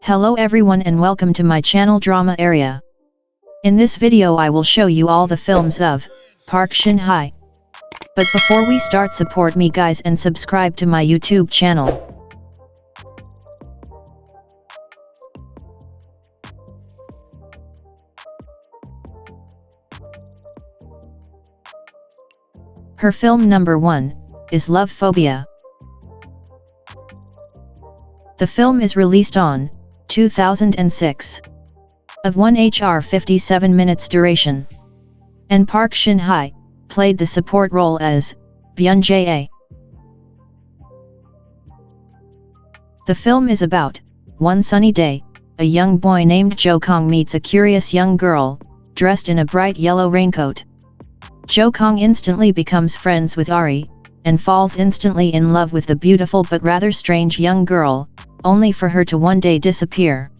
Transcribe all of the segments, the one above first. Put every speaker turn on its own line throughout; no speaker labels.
Hello everyone and welcome to my channel Drama Area. In this video I will show you all the films of Park Shin Hye. But before we start, support me guys and subscribe to my YouTube channel. Her film number 1 is Love Phobia. The film is released on 2006. Of 1 hr 57 minutes duration. And Park Shin Hye played the support role as Byun Jae. The film is about one sunny day, a young boy named Jo Kong meets a curious young girl, dressed in a bright yellow raincoat. Jo Kong instantly becomes friends with Ari, and falls instantly in love with the beautiful but rather strange young girl, only for her to one day disappear.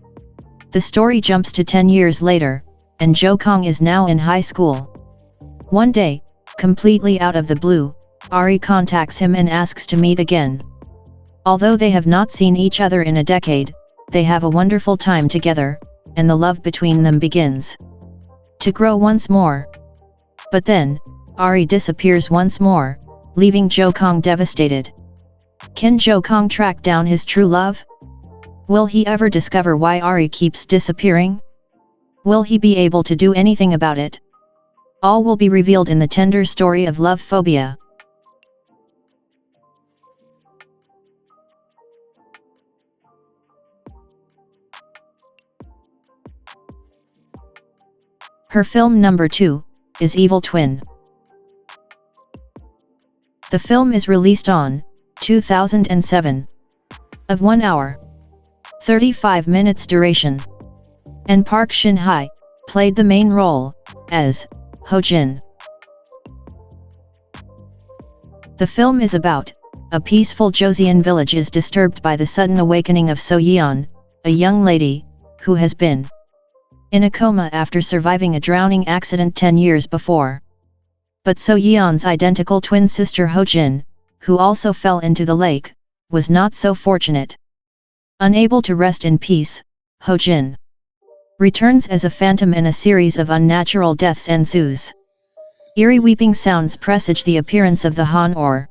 The story jumps to 10 years later, and Jo Kong is now in high school. One day, completely out of the blue, Ari contacts him and asks to meet again. Although they have not seen each other in a decade, they have a wonderful time together, and the love between them begins to grow once more. But then, Ari disappears once more, leaving Jo Kong devastated. Can Jo Kong track down his true love? Will he ever discover why Ari keeps disappearing? Will he be able to do anything about it? All will be revealed in the tender story of Love Phobia. Her film number 2 is Evil Twin. The film is released on 2007. Of 1 hour 35 minutes duration. And Park Shin Hye played the main role as Ho Jin. The film is about a peaceful Joseon village is disturbed by the sudden awakening of So Yeon, a young lady who has been in a coma after surviving a drowning accident 10 years before. But So Yeon's identical twin sister Ho Jin, who also fell into the lake, was not so fortunate. Unable to rest in peace, Ho Jin returns as a phantom and a series of unnatural deaths ensues. Eerie weeping sounds presage the appearance of the Han or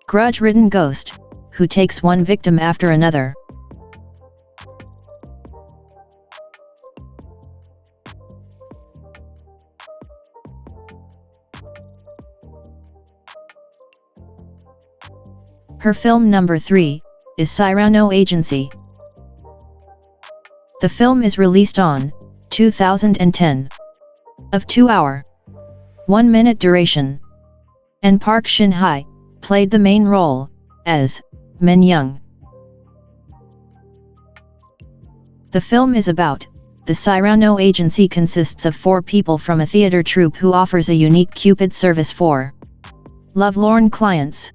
grudge-ridden ghost, who takes one victim after another. Her film number 3 is Cyrano Agency. The film is released on 2010. Of 2 hour 1 minute duration. And Park Shin Hye played the main role as Min Young. The film is about the Cyrano Agency consists of 4 people from a theater troupe who offers a unique Cupid service for lovelorn clients.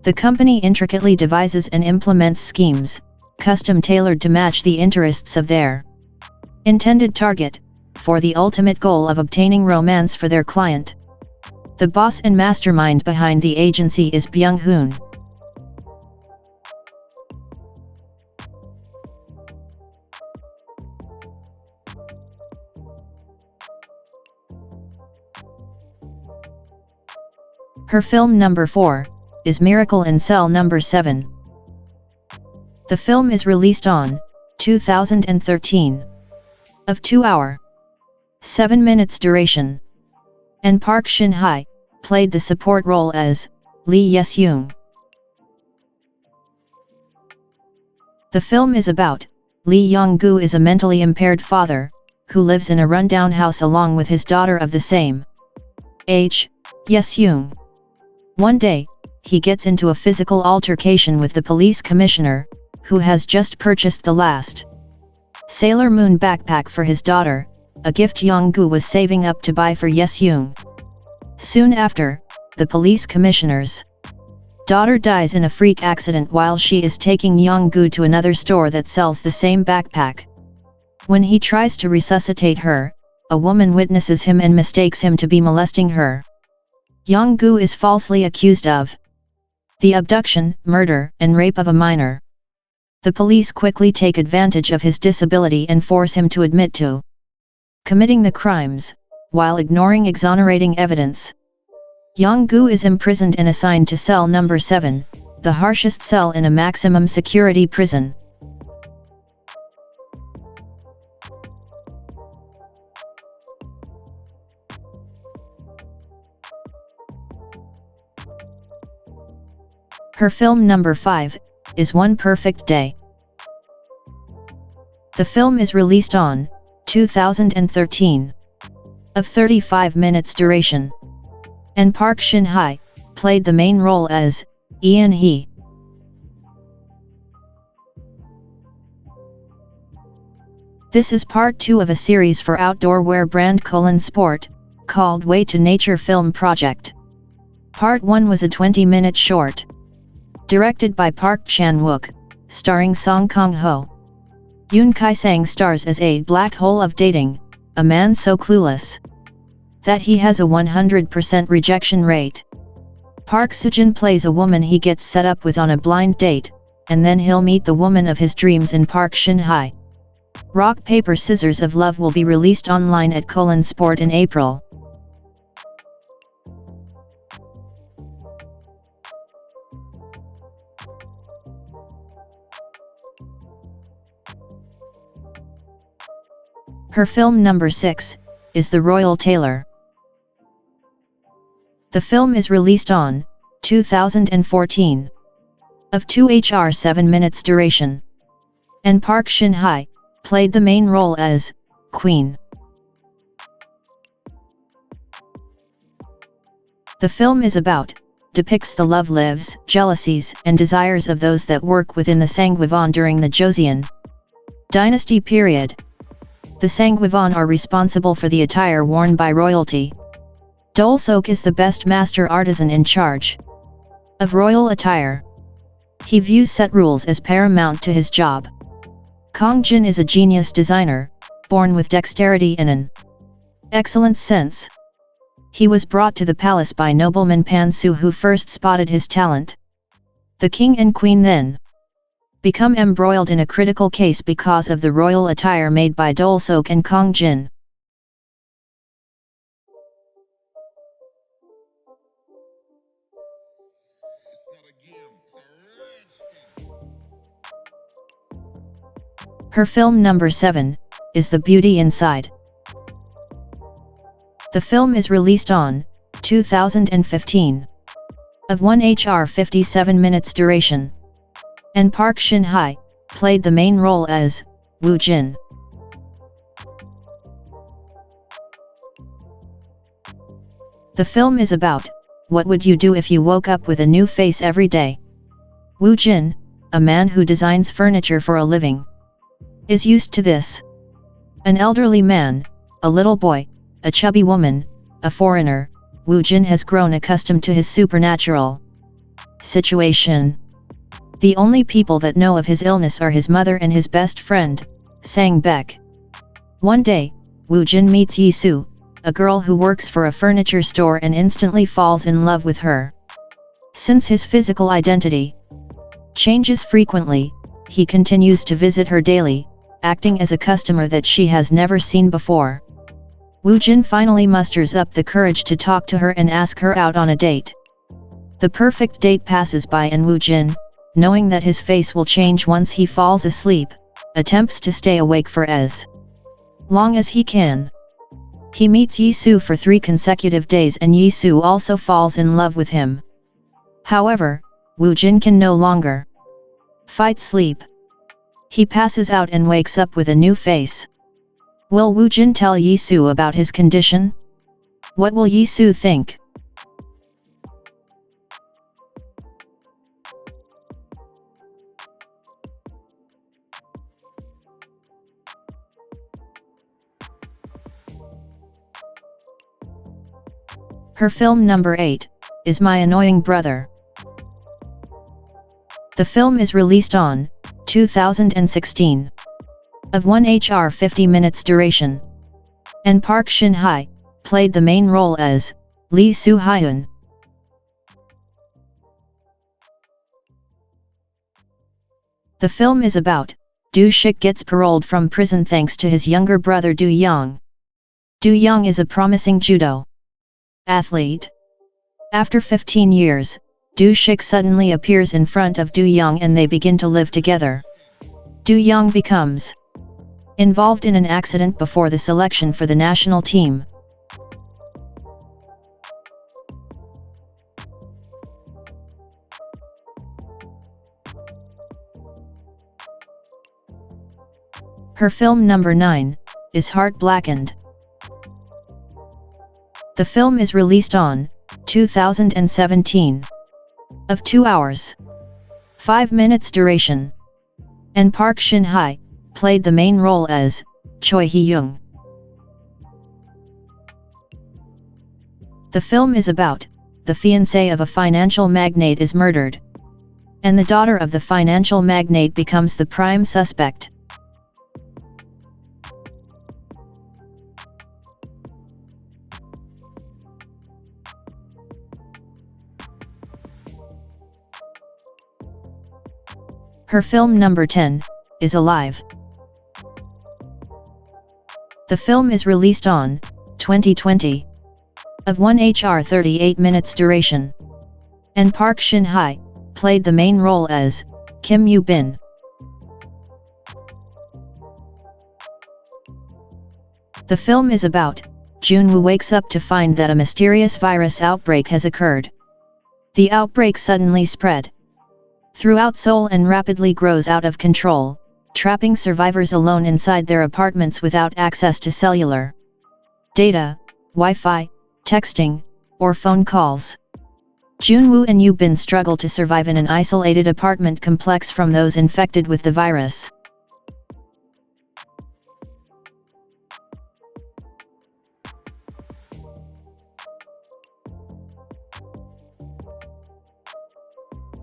The company intricately devises and implements schemes, custom tailored to match the interests of their intended target, for the ultimate goal of obtaining romance for their client. The boss and mastermind behind the agency is Byung Hoon. Her film number 4 is Miracle in Cell number 7. The film is released on 2013. Of 2 hour 7 minutes duration. And Park Shin Hye played the support role as Lee Yes-young. The film is about Lee Yong-gu is a mentally impaired father, who lives in a rundown house along with his daughter of the same age, Yes-young. One day, he gets into a physical altercation with the police commissioner, who has just purchased the last Sailor Moon backpack for his daughter, a gift Yong-gu was saving up to buy for Yes-young. Soon after, the police commissioner's daughter dies in a freak accident while she is taking Yong-gu to another store that sells the same backpack. When he tries to resuscitate her, a woman witnesses him and mistakes him to be molesting her. Yong-gu is falsely accused of the abduction, murder, and rape of a minor. The police quickly take advantage of his disability and force him to admit to committing the crimes, while ignoring exonerating evidence. Yang-gu is imprisoned and assigned to cell number 7, the harshest cell in a maximum security prison. Her film number 5 is One Perfect Day. The film is released on 2013, of 35 minutes duration, and Park Shin Hye played the main role as Shin Hye. This is part 2 of a series for outdoor wear brand Sport, called Way to Nature Film Project. Part 1 was a 20-minute short, directed by Park Chan-wook, starring Song Kang-ho. Yoon Kai-sang stars as a black hole of dating, a man so clueless that he has a 100% rejection rate. Park Soo-jin plays a woman he gets set up with on a blind date, and then he'll meet the woman of his dreams in Park Shin Hye. Rock Paper Scissors of Love will be released online at Sport in April. Her film number 6 is The Royal Tailor. The film is released on 2014, of 2 hr 7 minutes duration, and Park Shin Hye played the main role as Queen. The film is about, depicts the love lives, jealousies, and desires of those that work within the Sangwivon during the Joseon dynasty period. The Sangwivon are responsible for the attire worn by royalty. Dolsok is the best master artisan in charge of royal attire. He views set rules as paramount to his job. Kong Jin is a genius designer, born with dexterity and an excellent sense. He was brought to the palace by nobleman Pan Su, who first spotted his talent. The king and queen then become embroiled in a critical case because of the royal attire made by Dolsok and Kong Jin. Her film number 7 is The Beauty Inside. The film is released on 2015, of 1 hr 57 minutes duration, and Park Shin Hye played the main role as Woo Jin. The film is about, what would you do if you woke up with a new face every day? Woo Jin, a man who designs furniture for a living, is used to this. An elderly man, a little boy, a chubby woman, a foreigner, Woo Jin has grown accustomed to his supernatural situation. The only people that know of his illness are his mother and his best friend, Sang Baek. One day, Woo Jin meets Yi-soo, a girl who works for a furniture store, and instantly falls in love with her. Since his physical identity changes frequently, he continues to visit her daily, acting as a customer that she has never seen before. Woo Jin finally musters up the courage to talk to her and ask her out on a date. The perfect date passes by and Woo Jin, knowing that his face will change once he falls asleep, attempts to stay awake for as long as he can. He meets Yi-soo for 3 consecutive days and Yi-soo also falls in love with him. However, Woo Jin can no longer fight sleep. He passes out and wakes up with a new face. Will Woo Jin tell Yi-soo about his condition? What will Yi-soo think? Her film number 8 is My Annoying Brother. The film is released on 2016, of 1 hr 50 minutes duration, and Park Shin Hye played the main role as Lee Soo-hyun. The film is about, Do Shik gets paroled from prison thanks to his younger brother Do Young. Do Young is a promising judo athlete. After 15 years, Do Shik suddenly appears in front of Do Young and they begin to live together. Do Young becomes involved in an accident before the selection for the national team. Her film number 9 is Heart Blackened. The film is released on 2017, of 2 hours, 5 minutes duration, and Park Shin Hye played the main role as Choi Hee-young. The film is about, the fiancé of a financial magnate is murdered, and the daughter of the financial magnate becomes the prime suspect. Her film number 10 is Alive. The film is released on 2020, of 1 hour 38 minutes duration, and Park Shin Hye played the main role as Kim Yoo Bin. The film is about, Junwoo wakes up to find that a mysterious virus outbreak has occurred. The outbreak suddenly spread throughout Seoul and rapidly grows out of control, trapping survivors alone inside their apartments without access to cellular data, Wi-Fi, texting, or phone calls. Junwoo and Yoo Bin struggle to survive in an isolated apartment complex from those infected with the virus.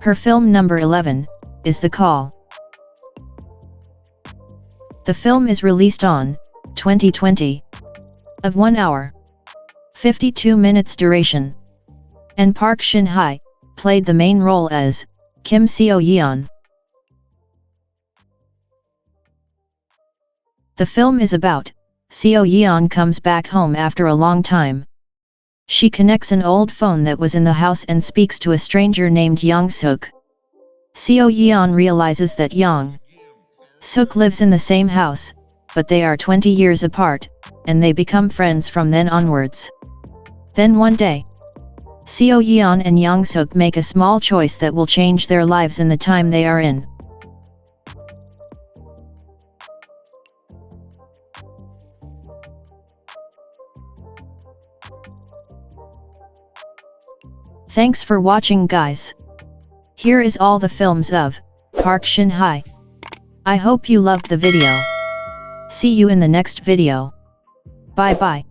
Her film number 11 is The Call. The film is released on 2020, of 1 hour 52 minutes duration, and Park Shin Hye played the main role as Kim Seo-yeon. The film is about, Seo-yeon comes back home after a long time. She connects an old phone that was in the house and speaks to a stranger named Yang Suk. Seo-yeon realizes that Yang Suk lives in the same house, but they are 20 years apart, and they become friends from then onwards. Then one day, Seo-yeon and Yang Suk make a small choice that will change their lives in the time they are in. Thanks for watching, guys. Here is all the films of Park Shin Hye. I hope you loved the video. See you in the next video. Bye bye.